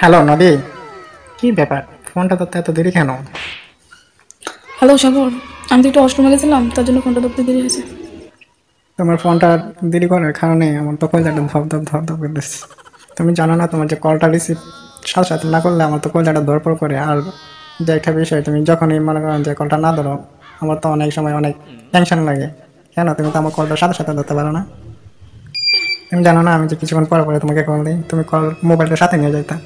Hello নদী, কি ব্যাপার? ফোনটা ধরতে এত দেরি কেন? হ্যালো সাগর, আমি তো একটু অষ্টমে গেছিলাম, তার জন্য ফোনটা ধরতে দেরি হয়েছে। তোমার ফোনটা দেরি করার কারণে আমার তো কলজাটা ধপ ধপ ধপ ধপ করতেছে। তুমি জানো না, তোমার যে কলটা রিসিভ সাথে সাথে না করলে আমার তো কলজাটা ধরপড় করে। আর যে একটা বিষয়, তুমি যখনই মনে করেন যে কলটা না ধরো, আমার তো অনেক সময় অনেক টেনশন লাগে। কেন তুমি তো আমার কলটা সাথে সাথে ধরতে পারো না? তুমি জানো না, আমি যে কিছুক্ষণ পরে পরে তোমাকে কল দিই, তুমি কল মোবাইলটা সাথে নিয়ে যাইতা।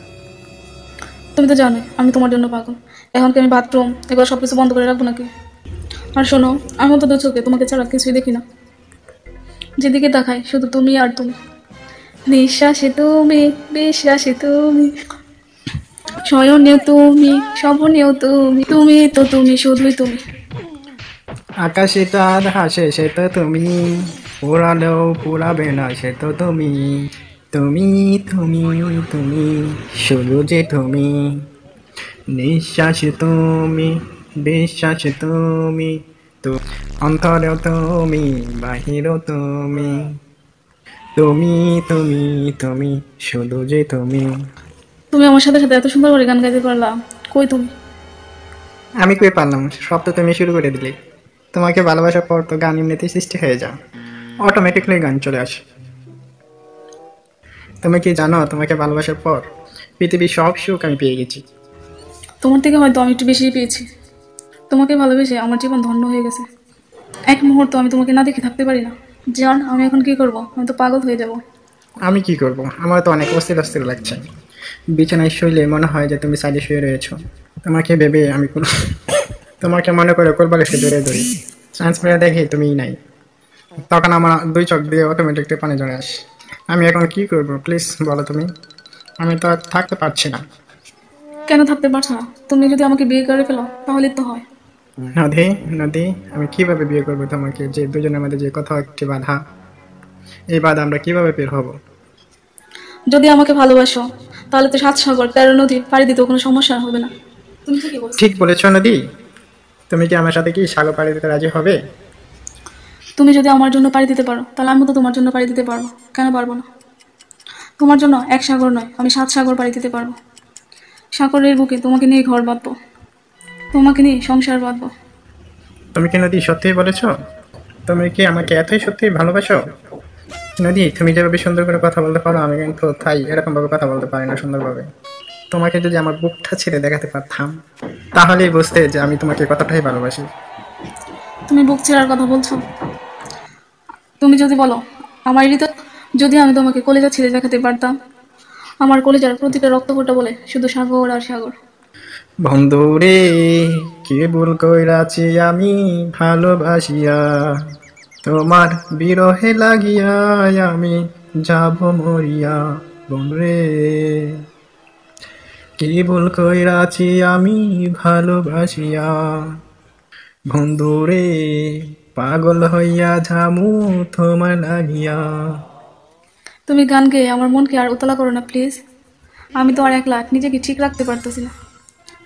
তুমি তো জানোই আমি তোমার জন্য পাগল। এখন কি আমি বাথরুম এগুলো সব কিছু বন্ধ করে রাখবো নাকি? আর শোনো, আমি তো দু চোখে তোমাকে ছাড়া কিছুই দেখি না। যেদিকে তাকাই শুধু তুমি আর তুমি। নিঃশ্বাসে তুমি, বিশ্বাসে তুমি, শয়নেও তুমি, স্বপ্নেও তুমি, তুমি তো তুমি, শুধুই তুমি। আকাশে চাঁদ হাসে সে তো তুমি, পোড়ালেও পোড়াবে না সে তো তুমি। তুমি তুমি তুমি, শুধু যে তুমি। নিঃশ্বাসে তুমি, বিশ্বাসে তুমি, তো অন্তরেও তুমি, বাহিরেও তুমি। তুমি তুমি তুমি, শুধু যে তুমি। তুমি আমার সাথে সাথে এত সুন্দর করে গান গাইতে পারলাম, কই তুমি? আমি কই পারলাম? সব তো তুমি শুরু করে দিলে। তোমাকে ভালোবাসার পর তো গান এমনিতেই সৃষ্টি হয়ে যায়, অটোমেটিকলি গান চলে আসে। তুমি কি জানো, তোমাকে ভালোবাসার পর পৃথিবীর সব সুখ আমি পেয়ে গেছি। তোমার থেকে হয়তো আমি একটু বেশিই পেয়েছি। তোমাকে ভালোবেসে আমার জীবন ধন্য হয়ে গেছে। এক মুহূর্ত আমি তোমাকে না দেখে থাকতে পারি না। জান, আমি এখন কি করব? আমি তো পাগল হয়ে যাব। আমি কি করব? আমার তো অনেক অস্থির অস্থির লাগছে। বিছানায় শুইলে মনে হয় যে তুমি সাইডে শুয়ে রয়েছো। তোমাকে ভেবে আমি কোনো তোমাকে মনে করে কোলবালিশে জড়িয়ে ধরি। চান্স পেয়ে দেখি তুমিই নাই। তখন আমার দুই চোখ দিয়ে অটোমেটিকলি পানি ঝরে আসে। আমি এখন কি করব প্লিজ বলো তুমি। আমি তো আর থাকতে পারছি না। কেন থাকতে পারছো না? তুমি যদি আমাকে বিয়ে করে ফেলো তাহলে তো হয়। নদী, নদী, আমি কিভাবে বিয়ে করবো তোমাকে, যে দুজনের মধ্যে যে কথা একটি বাধা, এই বাধা আমরা কিভাবে বের হব? যদি আমাকে ভালোবাসো তাহলে তো 7 সাগর 13 নদী পাড়ি দিতেও কোনো সমস্যা হবে না। তুমি ঠিকই বলছো। ঠিক বলেছো নদী। তুমি কি আমার সাথে কি সাগর পাড়ি দিতে রাজি হবে? তুমি যদি আমার জন্য পাড়ি দিতে পারো তাহলে আমি তো তোমার জন্য পাড়ি দিতে পারবো। কেন পারবো না? তোমার জন্য 1 সাগর নয়, আমি 7 সাগর পাড়ি দিতে পারবো। সাগরের বুকে তোমাকে নিয়ে ঘর বাঁধবো, তোমাকে নিয়ে সংসার বাঁধবো। তুমি কি নদী সত্যিই বলেছো? তুমি কি আমাকে এতই সত্যি ভালোবাসো? নদী, তুমি যেভাবে সুন্দর করে কথা বলতে পারো, আমি কিন্তু তাই এরকম ভাবে কথা বলতে পারি না সুন্দরভাবে। তোমাকে যদি আমার বুকটা ছেড়ে দেখাতে পারতাম, তাহলেই বুঝতে যে আমি তোমাকে কতটাই ভালোবাসি। তুমি বুক ছেঁড়ার কথা বলছো? তুমি যদি বলো আমার হৃদয়, যদি আমি তোমাকে কলেজা ছিঁড়ে দেখাতে পারতাম, আমার কলেজার প্রতিটা রক্ত ফোঁটা বলে শুধু সাগর আর সাগর। বন্ধু রে, কি ভুল কইরাছি আমি ভালোবাসিয়া, তোমার বিরহে লাগিয়া আমি যাব মরিয়া। বন্ধু রে, কি ভুল কইরাছি আমি ভালোবাসিয়া, বন্ধুরে, পাগল হইয়া ঝামু তোমার লাগিয়া। তুমি গান গেয়ে আমার মনকে আর উতলা করো না প্লিজ। আমি তো আর একলা নিজেকে ঠিক রাখতে পারতেছি না।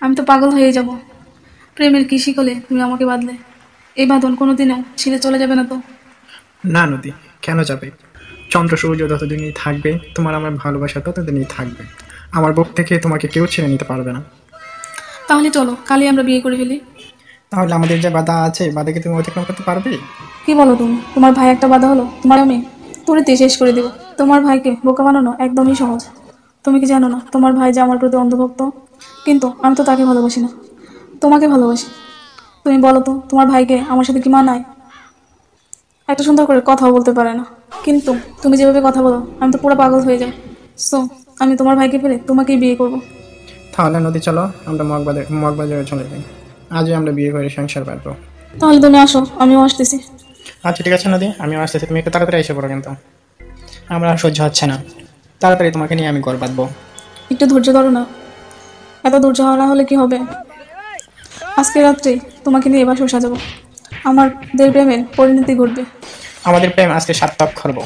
আমি তো পাগল হয়ে যাব। প্রেমের কি শিকলে তুমি আমাকে বাঁধলে, এই বাঁধন কোনোদিনও ছিঁড়ে চলে যাবে না তো? না নদী, কেন যাবে? চন্দ্র সূর্য যতদিনই থাকবে, তোমার আমার ভালোবাসা ততদিনই থাকবে। আমার বুক থেকে তোমাকে কেউ ছেড়ে নিতে পারবে না। তাহলে চলো কালই আমরা বিয়ে করে ফেলি। তাহলে আমাদের যে বাধা আছে, বাধা কি তুমি অতিক্রম করতে পারবে? কি বলো তুমি? তোমার ভাই একটা বাধা হলো, তোমার আমি তুড়িতে শেষ করে দেবো। তোমার ভাইকে বোকা বানানো একদমই সহজ। তুমি কি জানো না তোমার ভাই যে আমার প্রতি অন্ধভক্ত? কিন্তু আমি তো তাকে ভালোবাসি না, তোমাকে ভালোবাসি। তুমি বলো তো তোমার ভাইকে আমার সাথে কি মানায়? এত সুন্দর করে কথাও বলতে পারে না, কিন্তু তুমি যেভাবে কথা বলো আমি তো পুরো পাগল হয়ে যাই। সো আমি তোমার ভাইকে ফেলে তোমাকেই বিয়ে করব। তাহলে নদী চলো, আমরা মগবাজারে চলে যাই। আজই আমরা বিয়ে করে সংসার পাতবো। তাহলে তুমি আসো, আমিও আসতেছি। আচ্ছা ঠিক আছে নদী, আমিও আসতেছি। তুমি একটু তাড়াতাড়ি এসে পড়ো কিন্তু, আমার আর সহ্য হচ্ছে না। তাড়াতাড়ি তোমাকে নিয়ে আমি ঘর বাঁধবো। একটু ধৈর্য ধরো না, এত ধৈর্য হারা হলে কি হবে? আজকে রাত্রে তোমাকে নিয়ে বাসর সাজাবো, আমাদের প্রেমের পরিণতি ঘটবে। আমাদের প্রেম আজকে সার্থক করবো।